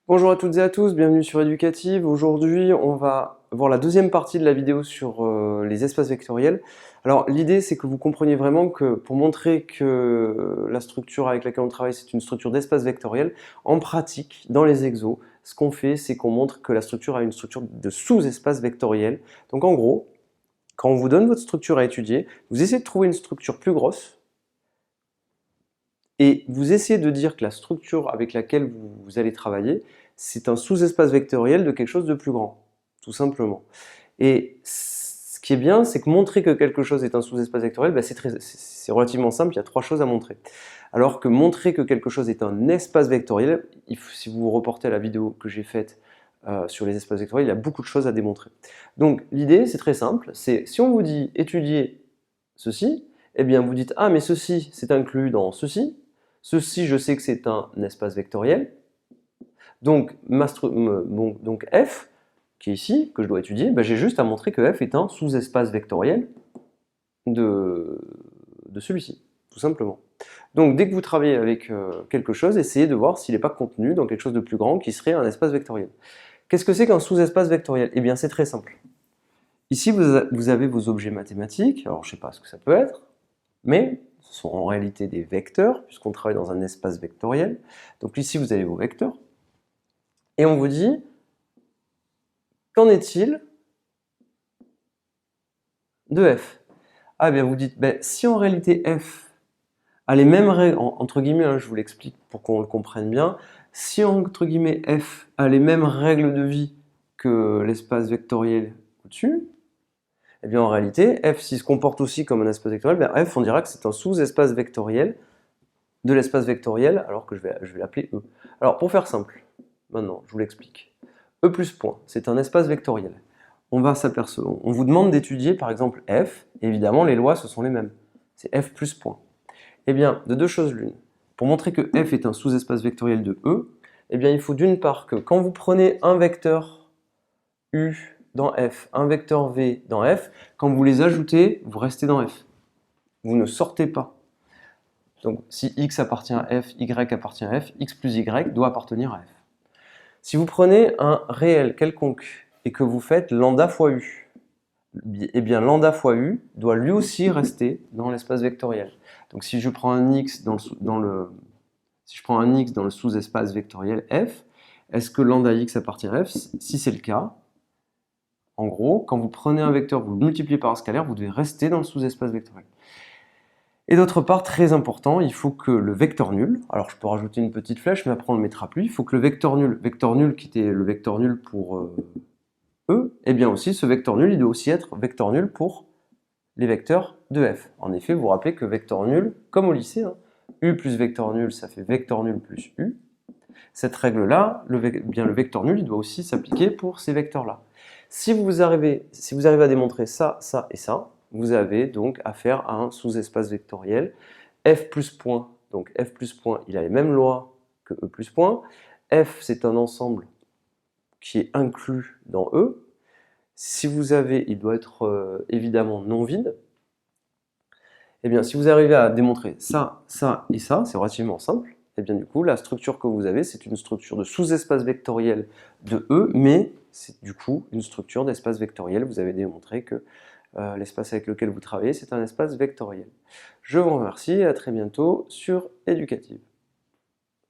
Bonjour à toutes et à tous, bienvenue sur Educative. Aujourd'hui, on va voir la deuxième partie de la vidéo sur les espaces vectoriels. Alors, l'idée, c'est que vous compreniez vraiment que pour montrer que la structure avec laquelle on travaille, c'est une structure d'espace vectoriel, en pratique, dans les exos, ce qu'on fait, c'est qu'on montre que la structure a une structure de sous-espace vectoriel. Donc, en gros, quand on vous donne votre structure à étudier, vous essayez de trouver une structure plus grosse, et vous essayez de dire que la structure avec laquelle vous allez travailler, c'est un sous-espace vectoriel de quelque chose de plus grand, tout simplement. Et ce qui est bien, c'est que montrer que quelque chose est un sous-espace vectoriel, bah, c'est relativement simple, il y a trois choses à montrer. Alors que montrer que quelque chose est un espace vectoriel, si vous vous reportez à la vidéo que j'ai faite sur les espaces vectoriels, il y a beaucoup de choses à démontrer. Donc l'idée, c'est très simple, c'est si on vous dit étudier ceci, eh bien vous dites « Ah, mais ceci, c'est inclus dans ceci ». Ceci, je sais que c'est un espace vectoriel. Donc, donc F, qui est ici, que je dois étudier, ben, j'ai juste à montrer que F est un sous-espace vectoriel de celui-ci, tout simplement. Donc, dès que vous travaillez avec quelque chose, essayez de voir s'il n'est pas contenu dans quelque chose de plus grand qui serait un espace vectoriel. Qu'est-ce que c'est qu'un sous-espace vectoriel? Eh bien, c'est très simple. Ici, vous avez vos objets mathématiques. Alors, je ne sais pas ce que ça peut être, mais ce sont en réalité des vecteurs, puisqu'on travaille dans un espace vectoriel. Donc ici, vous avez vos vecteurs. Et on vous dit, qu'en est-il de f? Ah bien, vous dites, ben, si en réalité f a les mêmes règles, entre guillemets, hein, je vous l'explique pour qu'on le comprenne bien, si entre guillemets f a les mêmes règles de vie que l'espace vectoriel au-dessus, eh bien en réalité, f s'il se comporte aussi comme un espace vectoriel, ben, f on dira que c'est un sous-espace vectoriel de l'espace vectoriel, alors que je vais l'appeler E. Alors pour faire simple, maintenant je vous l'explique. E plus point, c'est un espace vectoriel. On vous demande d'étudier par exemple F, et évidemment les lois ce sont les mêmes. C'est F plus point. Eh bien, de deux choses l'une. Pour montrer que F est un sous-espace vectoriel de E, eh bien il faut d'une part que quand vous prenez un vecteur U dans F, un vecteur V dans F, quand vous les ajoutez, vous restez dans F. Vous ne sortez pas. Donc si x appartient à f, y appartient à f, x plus y doit appartenir à f. Si vous prenez un réel quelconque et que vous faites lambda fois u, eh bien lambda fois u doit lui aussi rester dans l'espace vectoriel. Donc si je prends un x dans le sous-espace vectoriel f, est-ce que lambda x appartient à f? Si c'est le cas, en gros, quand vous prenez un vecteur, vous le multipliez par un scalaire, vous devez rester dans le sous-espace vectoriel. Et d'autre part, très important, il faut que le vecteur nul, alors je peux rajouter une petite flèche, mais après on ne le mettra plus, il faut que le vecteur nul qui était le vecteur nul pour E, et bien aussi ce vecteur nul, il doit aussi être vecteur nul pour les vecteurs de f. En effet, vous vous rappelez que vecteur nul, comme au lycée, hein, U plus vecteur nul, ça fait vecteur nul plus U. Cette règle-là, le vecteur nul, il doit aussi s'appliquer pour ces vecteurs-là. Si vous arrivez à démontrer ça, ça et ça, vous avez donc affaire à un sous-espace vectoriel. F plus point, donc F plus point, il a les mêmes lois que E plus point. F, c'est un ensemble qui est inclus dans E. Si vous avez, il doit être évidemment non vide. Eh bien, si vous arrivez à démontrer ça, ça et ça, c'est relativement simple. Et bien du coup, la structure que vous avez, c'est une structure de sous-espace vectoriel de E, mais c'est du coup une structure d'espace vectoriel. Vous avez démontré que l'espace avec lequel vous travaillez, c'est un espace vectoriel. Je vous remercie et à très bientôt sur Educative.